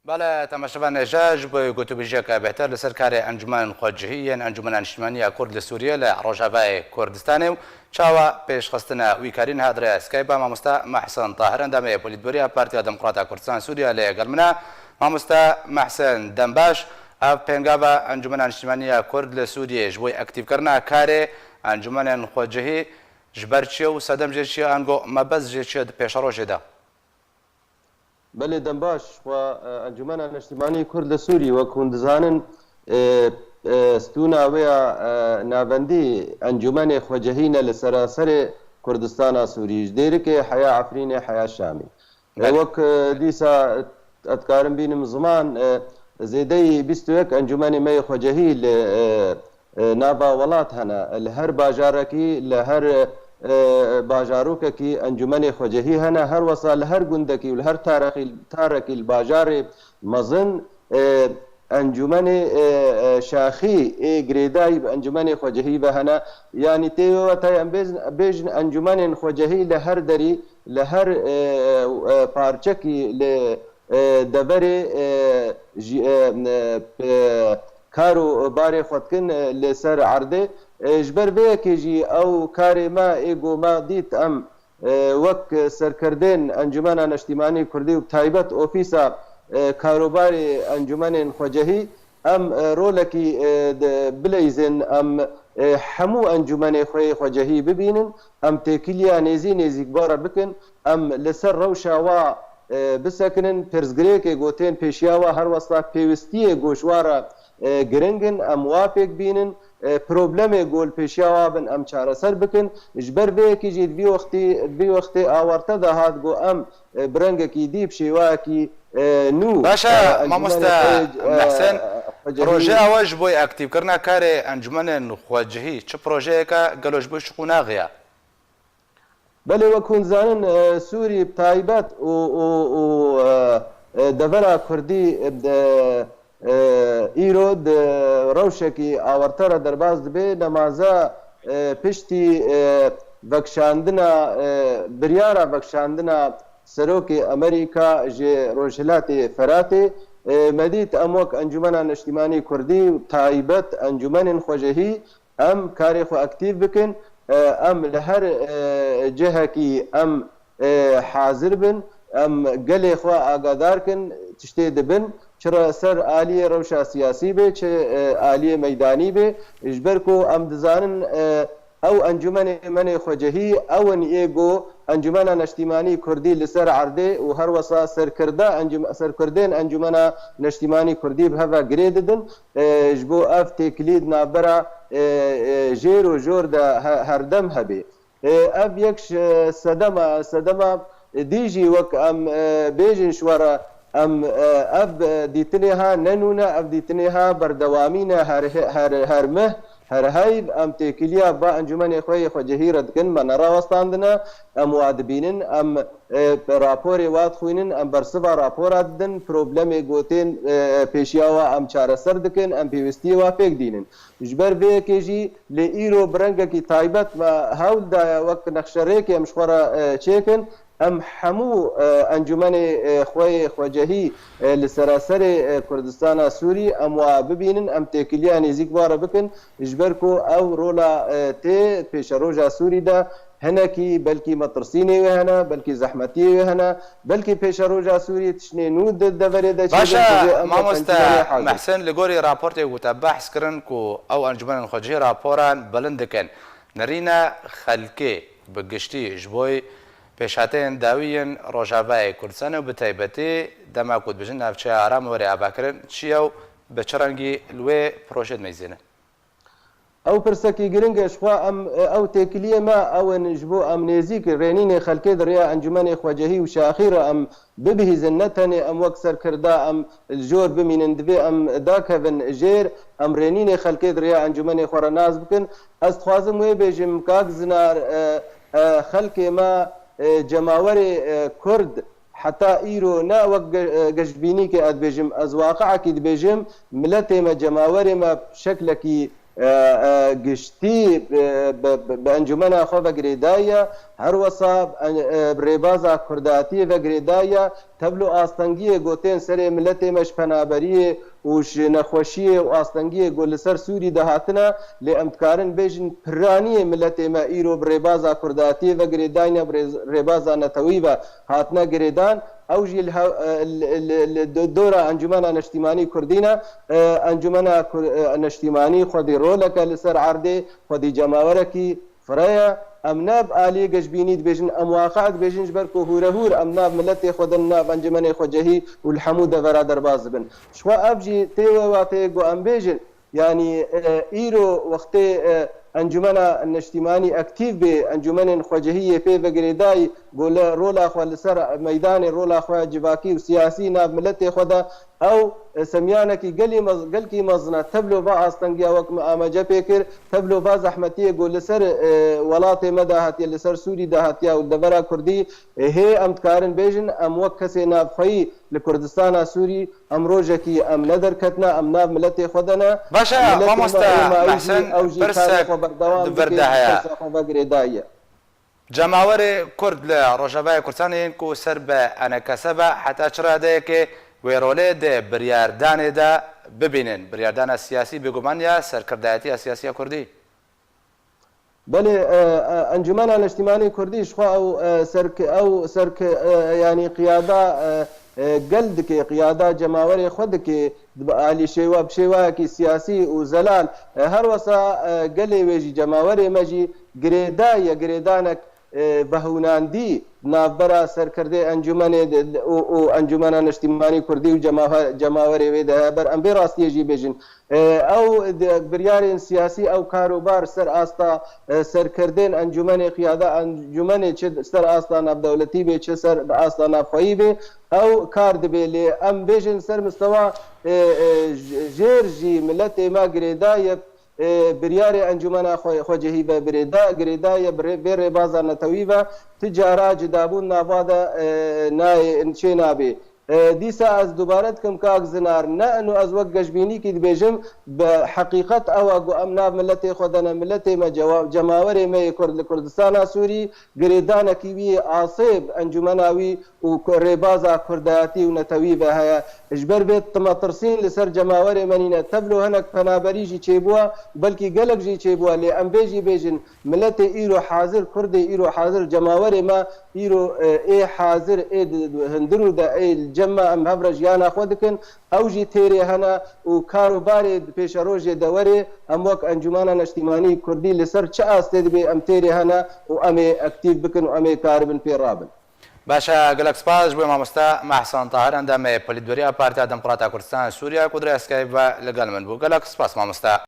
بله تماشاوان نجاج بۆ گوتوبیژێکە بهتر لەسەر کارێ ئەنجومەن خۆجهیەن ئەنجومەن نیشتیمانیە کورد لە سووریە لە ڕۆژاوای کوردستانê و چاوە پێشخستنە ویکارین هادرە سکایپا مامۆستا مەحسن تاهر ئەندامەیە پۆلیتبوریە پارتیا دموکراتا کوردستان سووریا لە گەلمنە مامۆستا مەحسن دەمباش ئەو پێنگاوە ئەنجومەن نیشتیمانیە کورد لە سووریە ji بۆی ئەکتیڤکردنا karê ئەنجومەنên خۆجهî ji ber çi û sedem jê çi an got mebez jê çi di pêşerojê de بله دەمباش ئەنجومەنە نیشتیمانی کورد لە سووری وەکو دەزانن ستونا وەیە ناوەندی ئەنجومەنێ خۆجەهینە لە سەراسەرێ کوردستانە سووریش دێرکێ حیا عەفرینێ حیا شامی وەک دیسا ئەتکارم بینم زمان زێدەی 21 ئەنجومەنی مەی خۆجەهی لە ناوا وڵات هەنە لە هەر باژارێکی لە هەر باژارۆکێکی ئەنجومەنی خۆجەهی هەنە هەر وەسا لە هەر گوندێکی و لە هەر تارێکی باژارێ مەزن ئەنجومەنی شاخی گرێدایی بە ئەنجومەنی خۆجەهی بە هەنە یانی تێوە تا بێژن ئەنجومەنێن خۆجەهی لە هەر دەری لە هەر پارچەکی لە دەبەرێ کار و بارێ خۆتکن لەسەر عەردێ ji ber vêyekê jî ew karê me êgo me dît em wek serkirdên Encumena Neştîmanî Kurdî û taybet ofîsa karobarê Encûmenên Xwecehî em rolekî bileyzin em hemû encûmenê xwe yê Xwecehî bibînin em têkiliya nêzî nêzîkbara bikin em li ser rewşa wa bisekinin pirsgirêkê gotên pêşiya wa her westa pêwistiyê goşwara giringin em wa pêk bînin problemê golpêşiya wa bin em çareser bikin ji ber vêyekî jî vî wextê awarte de hat got em bi rengekî dî bi şêwayekî nû Başa mamoste Mehsen proje ew ji bo aktivkirina karê encûmenên xwecihî çi projeyeka gelo ji bo şiqû naxiya belê wekû dizanin Sûrî bi taybet û devera Kurdî îro di rewşekî awertera derbas dibe nemaze piştî vekşandina biryara vekşandina serokê Amerîka ji Rojhilatê Feratê medît em wek Encûmena Neştîmanî Kurdî û taybet encûmenên xwecehî em karê xwe aktiv bikin em li her cihekî em hazir bin em gelê xwe agadar kin tiştê dibin çira ser aliyê rewşa siyasî bê çi aliyê meydanî bê ji ber ku em dizanin ew encûmenê menê xwecehî ewin êgo Encûmena Neştîmanî Kurdî li ser erdê û her wesa serkirdên Encûmena Neştîmanî Kurdî bi heve girê didin ji bo ev têkilî navbera jêr û jor de herdem hebe ev yek sedema dî jî wek em bêjin şwara em ev dîtinê ha nenûne ev dîtinê ha berdewamîne her meh her heyv em têkiliya ba encûmenê xwe yê xwecehî re dikin me nerawestandine em wa dibînin em raporê wa dixwînin em bersiva rapora didin problemê gotên pêşiya wa em çareser dikin em pêwistiyê wa pêk dînin ji ber vêyekê jî lê îro bi rengekî taybet me hewl daye wek nexşerêkê em ji xwe re çêkin em hemû encûmenê xwe yê xwecehî li seraserê Kurdistana Sûrî em wa bibînin em têkiliya nêzîkbara bikin ji ber ku ew rola tê pêşeroja Sûrî de hinekî belkî metirsînê wê hene belkî zehmetiyê wê hene belkî pêşeroja Sûrî tiştê nû di deverê de Başa mamoste Mehsen li gorî raportê gote behs kirin ku ew encûmenên xwecihî raporan bilind dikin nirîne xelkê bi giştî ji bo pêşhateyên dawiyên Rojavayê Kurdistanê û bi taybetî dema ku dibêjin navçeya aram werê avakirin çi ew bi çi rengî li wê projê dimeyzîne ew pirsekî giring e ji xwe em ew têkiliyê me ewin ji bo em nêzik rênînê xelkê di rêya encûmenê xwecehî û şaxî re em bibihîzin ne tenê em wek serkirda em jor bimînin divê em dakevin jêr em rênînê xelkê di rêya encûmenê xwe re naz bikin ez dixwazim wê bêjim kak zinar xelkê me cemawerê Kurd heta îro ne wek geştbînîkê ez dibêjim ez waqeekî dibêjim miletê me cemawerê me şeklekî گشتی به انجمن خو و گریدایه هر وصاب ریبازا کرداتی و گریدایه تبلو آستنگی گوتین سر ملت مش پنابری وش نخوشی و آستنگی گل سر سوری دهاتنا لی امتکارن بیجن پرانی ملت ما ایرو بریبازا کرداتی و گریدایه ریبازا نتوی و هاتنا گریدان او جی دورا انجمن نشتیمانی کردینا انجمن نشتیمانی خودی رولک لسر عرده خودی جماورکی فریا امناب آلی گشبینید بیجن امواقعت بیجن جبر کو هور امناب ملت خود ناب انجمن خجهی والحمود ورا درباز بن شوا ابجی تیو واتی گو ام بیجن یعنی ایرو وقت انجمن نشتیمانی اکتیو به انجمن خجهی پی و گریدای گول رولا خو لسر میدان رولا خو جواکی و سیاسی ناب ملت خدا او سمیانه کی گل کی مزنه تبلو با استنگیا وک امجه پیکر تبلو با زحمتی گول سر ولات مداحت لسر سوری دهات یا دبره کردی هي امتکارن بیجن ام وکس ناب خی لکردستان سوری ام روجکی ام ندر کتنا ام ناب ملت خدنا باشا مامستا محسن برسك دبردهايا جماور كرد لروجافايا كردستان كو سرب انا كسبه حتى شرادك ويرولي دي برياردان دا ببينن برياردان السياسي بيغومانيا سركردايتي السياسية كردي بله انجمن الاجتماعي كردي شخوا او سرك يعني قياده قلد کی قیاده جماوری خود کی علی شیوا بشیوا کی سیاسی و زلال هر وسا قلی ویجی جماوری مجی گریدا یا گریدانک بهوناندی نابرا سرکرده انجمن او انجمن اجتماعی کردی و جماوری وی ده بر ام براستی جی بجن او بریار سیاسی او کاروبار سر آستا سرکردن انجمن قیاده انجمن چه سر آستا ناب دولتی به چه سر آستا ناب خویی به او کار دبیلی ام بجن سر مستوى جرجي ملتي ما قريداية بريار انجمنا خوجهي بريدا قريداية بير بازا نتويبا تجارة جدابون نافادا ناي انشينابي دیسا از دوباره کم کاغ زنار نه انو از وقت گشبینی کی بیجم به حقیقت او اگو امنا ملت خودنا ملت ما جماور ما کردستان سوری گریدان کیوی عاصب انجمناوی و ربازا کرداتی و نتوی به هيا اجبر بیت تمطرسین لسر جماور منینا تبلو هنک پنابری جی چیبوا بلکی گلک جی چیبوا لی ام بیجی بیجن ملت ایرو حاضر کرد ایرو حاضر جماور ما ایرو ای حاضر ای هندرو دا ای جمع ام هبرج یانا خودکن او جی تیری هنا و کاروباری پیش روز دوری ام وک انجمن اجتماعی کردی لسر چه استید بی ام تیری هنا و ام اکتیو بکن و ام کاربن پیرابن باشا گلک سپاس بو مامستا محسن طاهر اندام پلیدوریا پارتی دموکرات کردستان سوریه کدر اسکایب و لگل من بو گلک سپاس مامستا